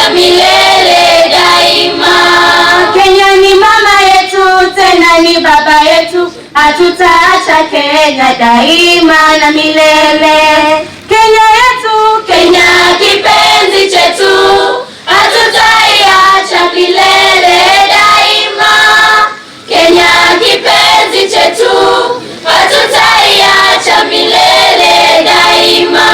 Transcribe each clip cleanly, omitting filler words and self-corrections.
cha milele daima. Kenya ni mama yetu, tena ni baba yetu, hatutaacha Kenya daima na milele. Kenya yetu, Kenya kipenzi chetu, hatutaiacha milele daima. Kenya kipenzi chetu, hatutaiacha milele daima.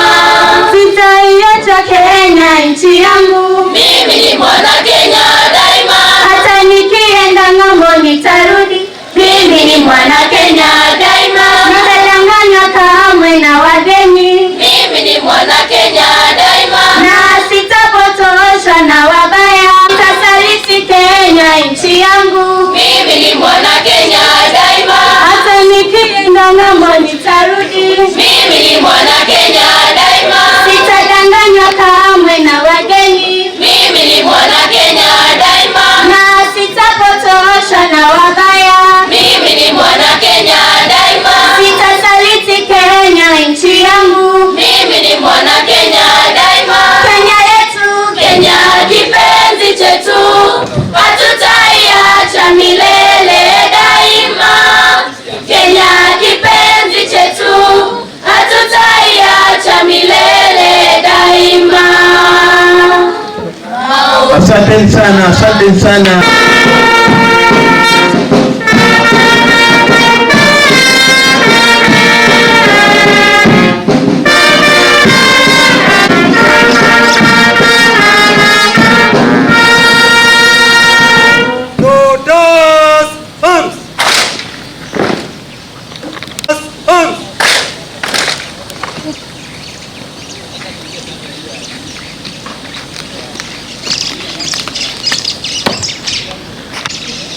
Sitaiacha Kenya nchi yangu, mimi ni mwana Kenya daima. hata nikienda ng'ambo nitarudi, mimi ni mwana Kenya daima. Sitadanganywa kamwe na wageni, mimi ni mwana Kenya daima. na sitapotoshwa na wabaya, nitasaliti Kenya nchi yangu, mimi ni mwana Kenya daima. hata nikienda ng'ambo nitarudi, mimi ni mwana Kenya daima. sitadanganywa kamwe na wageni, mimi ni mwana Kenya daima. na sitapotoshwa na wabaya, mimi ni mwana Kenya daima. sitasaliti Kenya nchi yangu, mimi ni mwana Kenya daima. Kenya yetu, Kenya kipenzi chetu, hatutaiacha milele daima. Kenya kipenzi chetu, hatutaiacha milele daima. Asante sana, asante sana.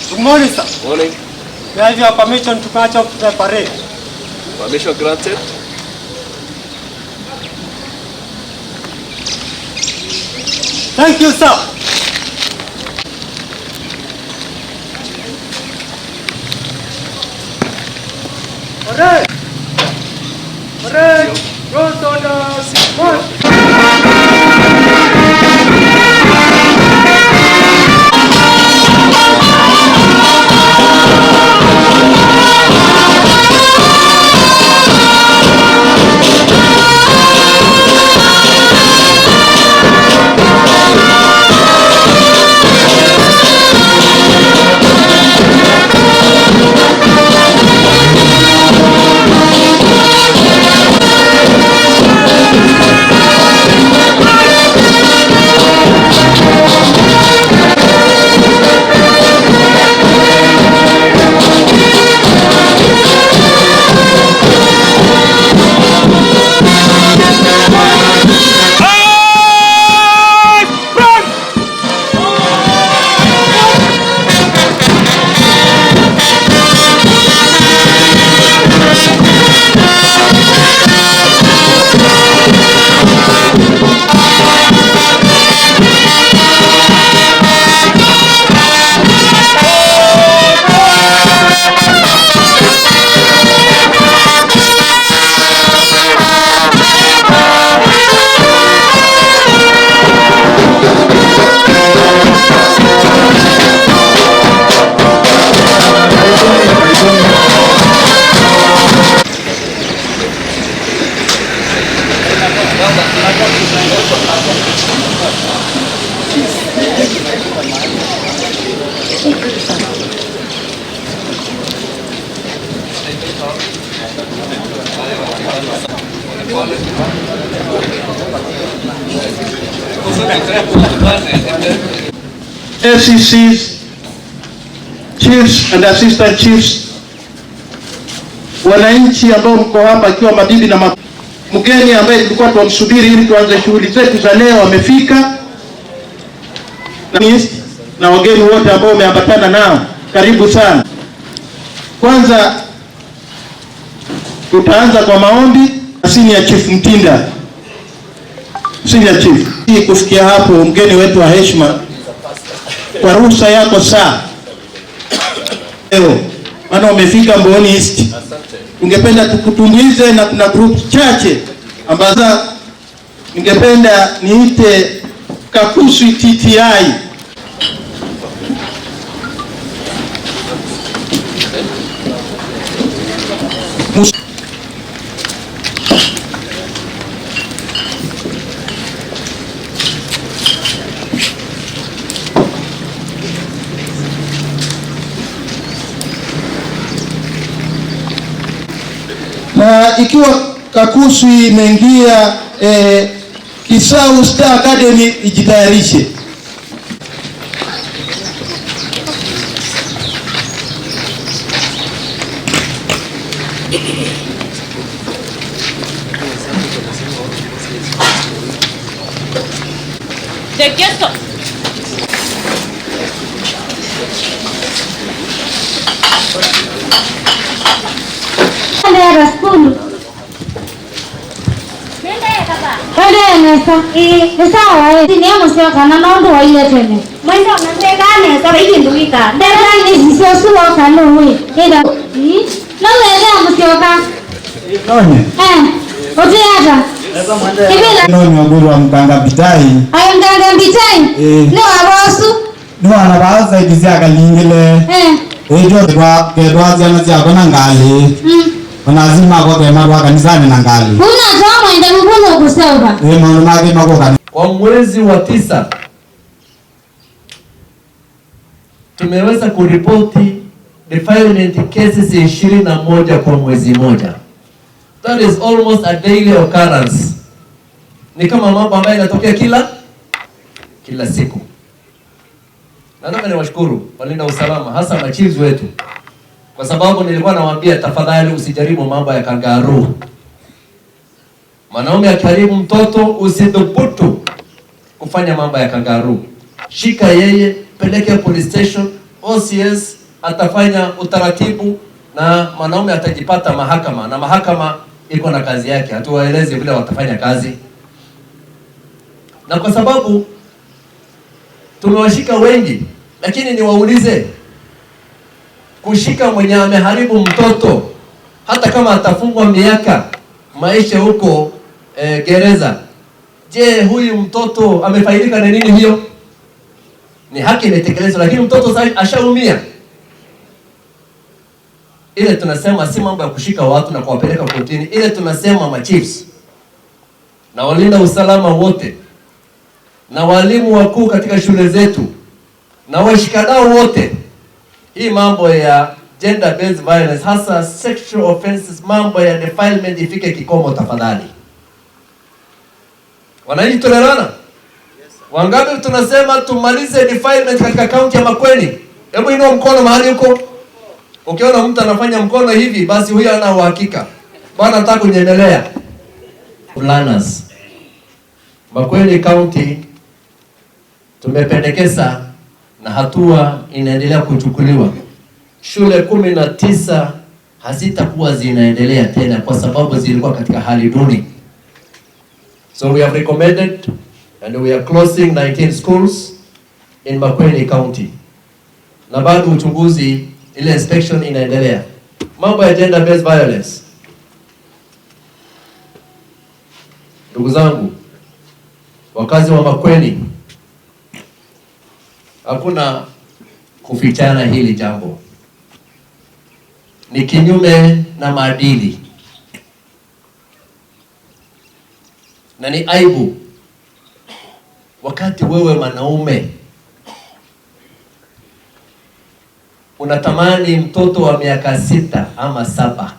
Good morning, sir. Morning. May I have your permission to march off to the parade? Permission granted. Thank you, sir. Parade! Parade! Front orders! March! ACCs, chiefs and assistant chiefs, wananchi ambao mko hapa, akiwa mabibi na mgeni ambaye tulikuwa tunamsubiri ili tuanze shughuli zetu za leo wamefika, na wageni wote ambao wameambatana nao, karibu sana. Kwanza tutaanza kwa maombi. Senior Chief Mtinda, Senior Chief, kufikia hapo mgeni wetu wa heshima, kwa ruhusa yako saa leo, maana umefika Mboni East, ungependa tukutumbuize na kuna group chache ambazo ningependa niite Kakuswi TTI. Na ikiwa Kakuswi imeingia Kisau Star Academy ijitayarishe. Nenda skulu. Nesa. Ni sawa. Ni amusio kana nondo wa ile tene. Mwendo na ndegane sawa hiki nduika. Ndegane sio sio kana wewe. Nenda. Na wewe amusio ka. Nonye. Oje hata. Nonye waguru wa Mganga Bitai. Ayo Mganga Bitai. No abasu. No anabaza idizia kalingile. Ndio kwa zana kona ngali. Wanazima kwa kema kanisani na ngali. Kuna kama enda mkono kusema. Maana mage mako. Kwa mwezi wa 9 tumeweza kuripoti defilement cases 21 kwa mwezi moja. That is almost a daily occurrence. Ni kama mambo ambayo yanatokea kila siku. Nataka niwashukuru walinda usalama hasa machiefs wetu. Kwa sababu nilikuwa nawaambia tafadhali usijaribu mambo ya kangaroo. Mwanaume akiharibu mtoto usidhubutu kufanya mambo ya kangaroo. Shika yeye, peleke police station, OCS atafanya utaratibu na mwanaume atajipata mahakama, na mahakama iko na kazi yake. Hatuwaeleze vile watafanya kazi. Na kwa sababu tumewashika wengi, lakini niwaulize, kushika mwenye ameharibu mtoto hata kama atafungwa miaka maisha huko gereza, je, huyu mtoto amefaidika na nini? Hiyo ni haki imetekelezwa, lakini mtoto sasa ashaumia. Ile tunasema si mambo ya kushika watu na kuwapeleka kotini. Ile tunasema machiefs na walinda usalama wote na walimu wakuu katika shule zetu na washikadau wote, hii mambo ya gender based violence hasa sexual offenses, mambo ya defilement ifike kikomo tafadhali. Wananchi tolerana? Wangapi tunasema tumalize defilement katika kaunti ya Makueni? Hebu inua mkono mahali huko. Ukiona mtu anafanya mkono hivi, basi huyo ana uhakika. Bwana nataka kuendelea. Planners. Makueni County tumependekeza na hatua inaendelea kuchukuliwa. Shule 19 hazitakuwa zinaendelea tena kwa sababu zilikuwa katika hali duni. So we have recommended and we are closing 19 schools in Makueni County. Na bado uchunguzi, ile inspection inaendelea. Mambo ya gender based violence. Ndugu zangu, wakazi wa Makueni, hakuna kufichana hili jambo. Ni kinyume na maadili. Na ni aibu wakati wewe mwanaume unatamani mtoto wa miaka 6 ama 7.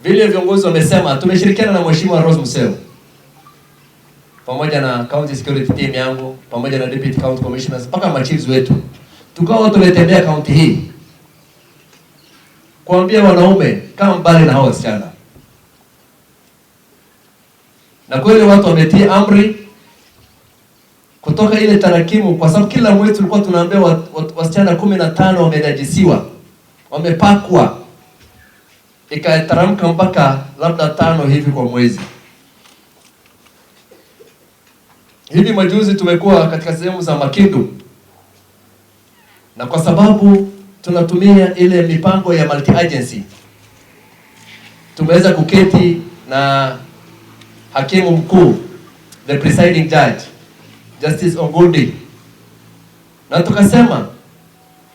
Vile viongozi wamesema, tumeshirikiana na Mheshimiwa Rose Museu pamoja na county security team yangu pamoja na deputy county commissioners mpaka machiefs wetu, tukawa tumetembea county hii kuambia wanaume kama mbali na hao wasichana. Na kweli watu wametii amri kutoka ile tarakimu, kwa sababu kila mwezi tulikuwa tunaambia wasichana 15 wamenajisiwa, wamepakwa, ikataramka mpaka labda 5 hivi kwa mwezi. Hivi majuzi tumekuwa katika sehemu za Makindu, na kwa sababu tunatumia ile mipango ya multi agency, tumeweza kuketi na hakimu mkuu, the presiding judge, Justice Ongundi, na tukasema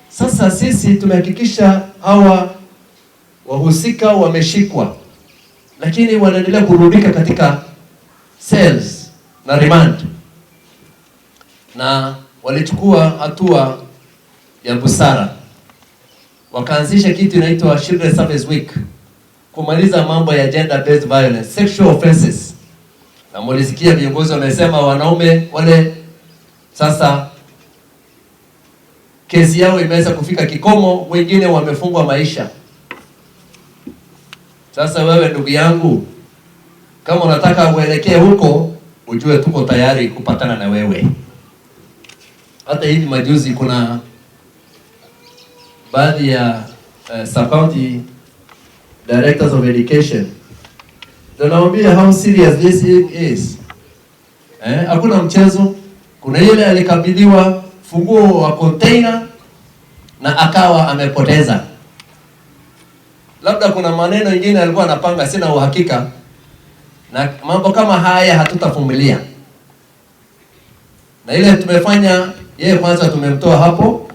sasa sisi tumehakikisha hawa wahusika wameshikwa, lakini wanaendelea kurudika katika cells na remand, na walichukua hatua ya busara, wakaanzisha kitu inaitwa Children's Service Week kumaliza mambo ya gender based violence, sexual offenses. Na mulisikia viongozi wamesema wanaume wale sasa kesi yao imeweza kufika kikomo, wengine wamefungwa maisha. Sasa wewe ndugu yangu, kama unataka uelekee huko, ujue tuko tayari kupatana na wewe. Hata hivi majuzi kuna baadhi ya sub-county directors of education tunawaambia how serious this is. Hakuna mchezo. Kuna yule alikabidhiwa funguo wa container na akawa amepoteza. Labda kuna maneno mengine alikuwa anapanga, sina uhakika, na mambo kama haya hatutavumilia. Na ile tumefanya yeye, kwanza tumemtoa hapo.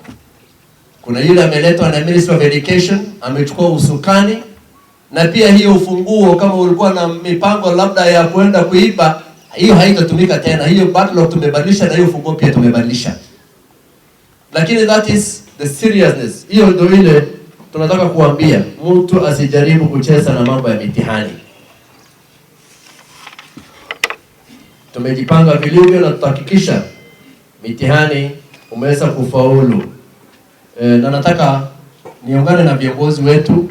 Kuna yule ameletwa na Ministry of Education, amechukua usukani, na pia hiyo ufunguo kama ulikuwa na mipango labda ya kwenda kuiba, hiyo haitatumika tena. Hiyo backlog tumebadilisha, na hiyo ufunguo pia tumebadilisha. Lakini that is the seriousness. Hiyo ndio ile tunataka kuambia mtu asijaribu kucheza na mambo ya mitihani. Tumejipanga vilivyo na tutahakikisha mitihani umeweza kufaulu. Na nataka niungane na viongozi wetu,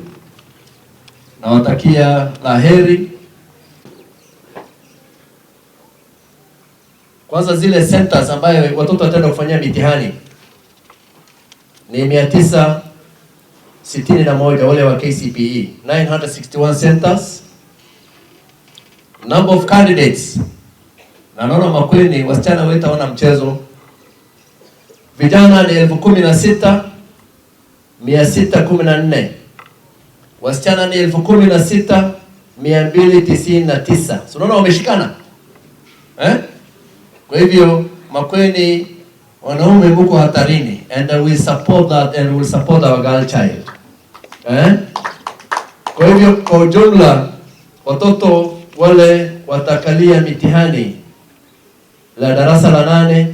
na watakia laheri. Kwanza zile centers ambayo watoto wataenda kufanyia mitihani ni 961 wale wa KCPE, 961 centers. Number of candidates, na naona Makueni wasichana wetu wana mchezo. Vijana ni 16,614, wasichana ni 16,299. So unaona wameshikana. Kwa hivyo Makueni, wanaume mko hatarini, and we support that, and we will support our girl child. Kwa hivyo kwa ujumla watoto wale watakalia mitihani la darasa la 8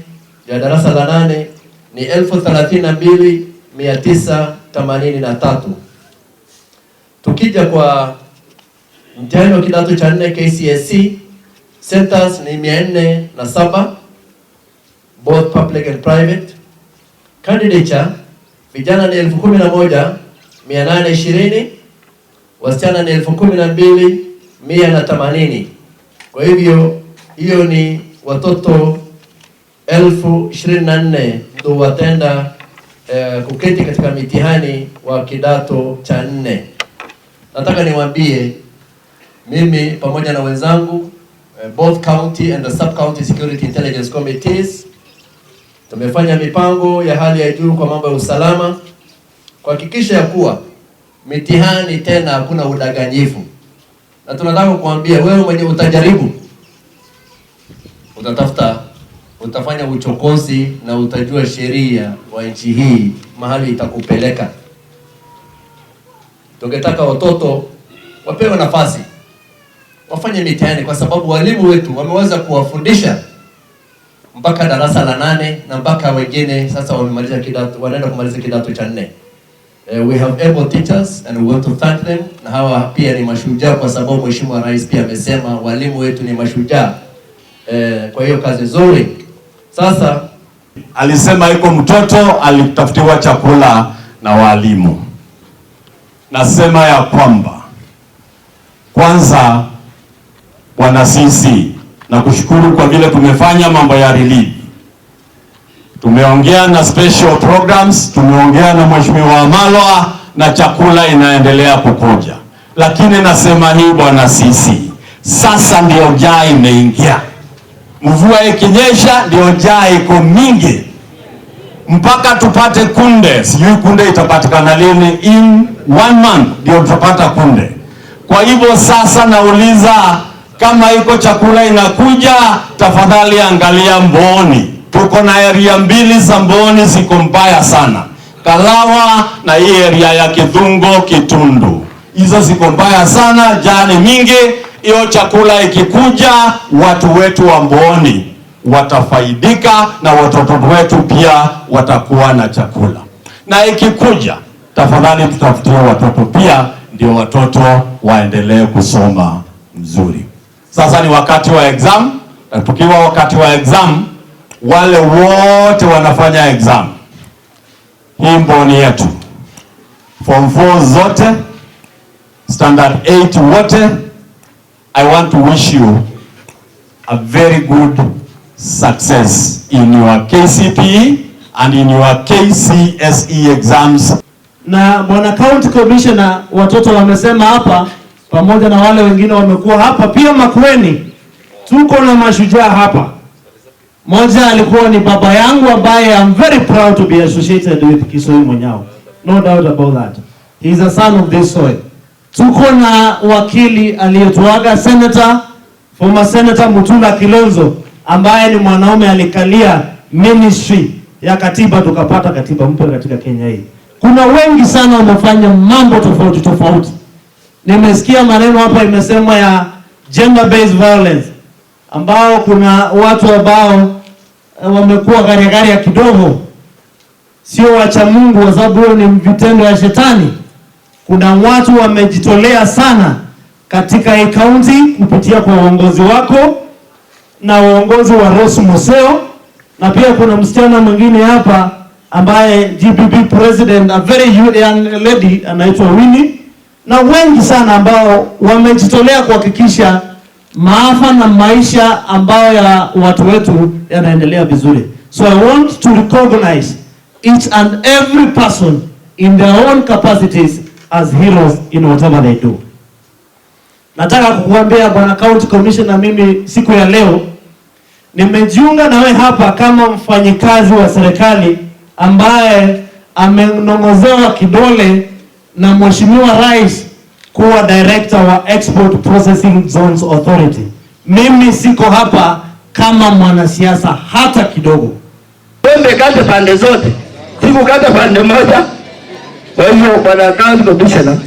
ni 32,983. Tukija kwa mtihani wa kidato cha 4 KCSE, centers ni 407, both public and private. Candidature, vijana ni 11,820, wasichana ni 12,180. Kwa hivyo hiyo ni watoto 24,000 ndio watenda kuketi katika mitihani wa kidato cha 4. Nataka niwaambie mimi pamoja na wenzangu both county and the sub-county security intelligence committees tumefanya mipango ya hali ya juu kwa mambo ya usalama kuhakikisha ya kuwa mitihani tena hakuna udanganyifu. Na tunataka kuambia wewe mwenye utajaribu, utafanya uchokozi na utajua sheria wa nchi hii mahali itakupeleka. Tungetaka watoto wapewe nafasi wafanye mitihani, kwa sababu walimu wetu wameweza kuwafundisha mpaka darasa la 8 na mpaka wengine sasa wamemaliza kidato, wanaenda kumaliza kidato cha 4. We have able teachers and we want to thank them, na hawa pia ni mashujaa, kwa sababu Mheshimiwa Rais pia amesema walimu wetu ni mashujaa. Kwa hiyo kazi nzuri. Sasa alisema iko mtoto alitafutiwa chakula na walimu. Nasema ya kwamba kwanza, Bwana sisi na kushukuru kwa vile tumefanya mambo ya relief. Tumeongea na special programs, tumeongea na Mheshimiwa Wamalwa na chakula inaendelea kukuja. Lakini nasema hii Bwana sisi, sasa ndio jaa imeingia. Mvua ikinyesha ndio jaa iko mingi. Mpaka tupate kunde, sijui kunde itapatikana lini, in 1 month ndio tutapata kunde. Kwa hivyo sasa nauliza Kama iko chakula inakuja, tafadhali angalia Mboni. Tuko na area mbili za Mboni ziko mbaya sana, Kalawa na hii area ya Kidhungo Kitundu. Hizo ziko mbaya sana, jani mingi. Hiyo chakula ikikuja, watu wetu wa Mboni watafaidika na watoto wetu pia watakuwa na chakula. Na ikikuja, tafadhali tutafutie watoto pia, ndio watoto waendelee kusoma mzuri. Sasa ni wakati wa exam, na tukiwa wakati wa exam, wale wote wanafanya exam, hii Mboni yetu, form 4 zote, standard 8 wote, I want to wish you a very good success in your KCPE and in your KCSE exams. Na Bwana County Commissioner, watoto wamesema hapa pamoja na wale wengine wamekuwa hapa pia Makueni. Tuko na mashujaa hapa. Moja alikuwa ni baba yangu ambaye I'm very proud to be associated with Kisoi Monyao. No doubt about that. He is a son of this soil. Tuko na wakili aliyetuaga former Senator Mutula Kilonzo ambaye ni mwanaume alikalia ministry ya katiba tukapata katiba mpya katika Kenya hii. Kuna wengi sana wamefanya mambo tofauti tofauti. Nimesikia maneno hapa imesema ya gender based violence ambao kuna watu ambao wamekuwa gari ya kidogo, sio wacha Mungu kwa sababu hiyo ni vitendo ya shetani. Kuna watu wamejitolea sana katika hii county kupitia kwa uongozi wako na uongozi wa Rose Museo, na pia kuna msichana mwingine hapa ambaye GBB president, a very young lady anaitwa Winnie, na wengi sana ambao wamejitolea kuhakikisha maafa na maisha ambayo ya watu wetu yanaendelea vizuri. So I want to recognize each and every person in their own capacities as heroes in whatever they do. Nataka kukuambia Bwana County Commissioner, mimi siku ya leo nimejiunga na wewe hapa kama mfanyikazi wa serikali ambaye amenongozewa kidole na Mheshimiwa Rais kuwa director wa Export Processing Zones Authority. Mimi siko hapa kama mwanasiasa hata kidogo. Wembe kate pande zote, siku kate pande moja. Kwa hiyo Bwana County Commissioner,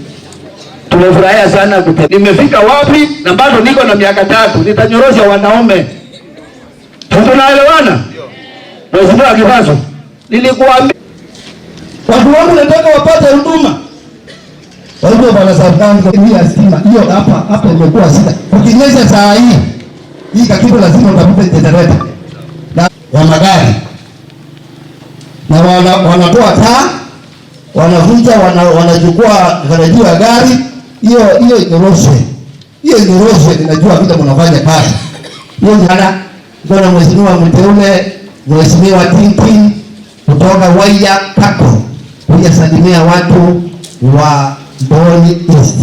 tumefurahia sana nimefika wapi na bado niko na miaka 3, nitanyorosha wanaume. Tunaelewana? Mheshimiwa Kivazo, nilikuambia watu wangu nataka wapate huduma. Kwa hivyo Bwana Sabani, hii stima hiyo hapa imekuwa shida. Ukinyesha saa hii kakipo lazima utapata generator na wa magari. Na wanatoa taa, wanavunja, wanachukua garaji ya gari, hiyo inyoroshe. Hiyo inyoroshe, ninajua vile mnafanya kazi. Hiyo jana kuna mheshimiwa mteule, Mheshimiwa Tinti kutoka Waya Kako kuja salimia watu wa Mboni East.